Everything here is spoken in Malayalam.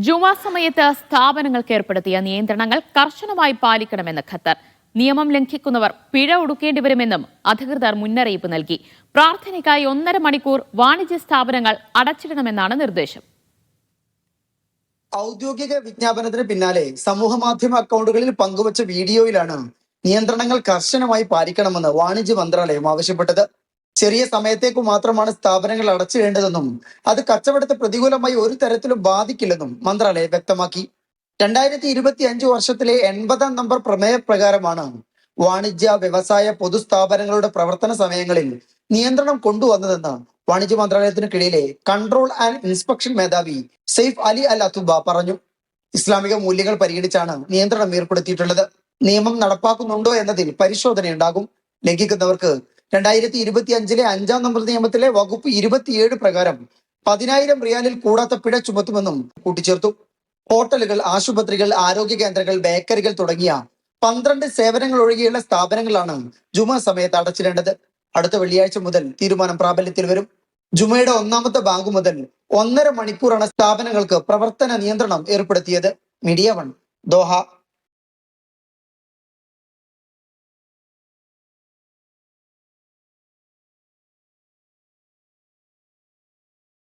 ജുമാ സമയത്ത് സ്ഥാപനങ്ങൾക്ക് ഏർപ്പെടുത്തിയ നിയന്ത്രണങ്ങൾ കർശനമായി പാലിക്കണമെന്ന് ഖത്തർ. നിയമം ലംഘിക്കുന്നവർ പിഴ ഒടുക്കേണ്ടി വരുമെന്നും അധികൃതർ മുന്നറിയിപ്പ് നൽകി. പ്രാർത്ഥനയ്ക്കായി 1.5 മണിക്കൂർ വാണിജ്യ സ്ഥാപനങ്ങൾ അടച്ചിടണമെന്നാണ് നിർദ്ദേശം. ഔദ്യോഗിക വിജ്ഞാപനത്തിന് പിന്നാലെ സമൂഹമാധ്യമ അക്കൗണ്ടുകളിൽ പങ്കുവച്ച വീഡിയോയിലാണ് നിയന്ത്രണങ്ങൾ കർശനമായി പാലിക്കണമെന്ന് വാണിജ്യ മന്ത്രാലയം ആവശ്യപ്പെട്ടത്. ചെറിയ സമയത്തേക്കു മാത്രമാണ് സ്ഥാപനങ്ങൾ അടച്ചിടേണ്ടതെന്നും അത് കച്ചവടത്തെ പ്രതികൂലമായി ഒരു തരത്തിലും ബാധിക്കില്ലെന്നും മന്ത്രാലയം വ്യക്തമാക്കി. 2025 വർഷത്തിലെ 80-ാം നമ്പർ പ്രമേയപ്രകാരമാണ് വാണിജ്യ വ്യവസായ പൊതുസ്ഥാപനങ്ങളുടെ പ്രവർത്തന സമയങ്ങളിൽ നിയന്ത്രണം കൊണ്ടുവന്നതെന്ന് വാണിജ്യ മന്ത്രാലയത്തിന് കീഴിലെ കൺട്രോൾ ആൻഡ് ഇൻസ്പെക്ഷൻ മേധാവി സെയ്ഫ് അലി അൽ അതുബ പറഞ്ഞു. ഇസ്ലാമിക മൂല്യങ്ങൾ പരിഗണിച്ചാണ് നിയന്ത്രണം ഏർപ്പെടുത്തിയിട്ടുള്ളത്. നിയമം നടപ്പാക്കുന്നുണ്ടോ എന്നതിൽ പരിശോധനയുണ്ടാകും. ലംഘിക്കുന്നവർക്ക് 2025-ലെ 5-ാം നമ്പർ നിയമത്തിലെ വകുപ്പ് 27 പ്രകാരം 10,000 റിയാലിൽ കൂടാത്ത പിഴ ചുമത്തുമെന്നും കൂട്ടിച്ചേർത്തു. ഹോട്ടലുകൾ, ആശുപത്രികൾ, ആരോഗ്യ കേന്ദ്രങ്ങൾ, ബേക്കറികൾ തുടങ്ങിയ 12 സേവനങ്ങൾ ഒഴികെയുള്ള സ്ഥാപനങ്ങളാണ് ജുമാ സമയത്ത് അടച്ചിടേണ്ടത്. അടുത്ത വെള്ളിയാഴ്ച മുതൽ തീരുമാനം പ്രാബല്യത്തിൽ വരും. ജുമയുടെ 1-ാമത്തെ ബാങ്ക് മുതൽ 1.5 മണിക്കൂറാണ് സ്ഥാപനങ്ങൾക്ക് പ്രവർത്തന നിയന്ത്രണം ഏർപ്പെടുത്തിയത്. Media 1, Doha.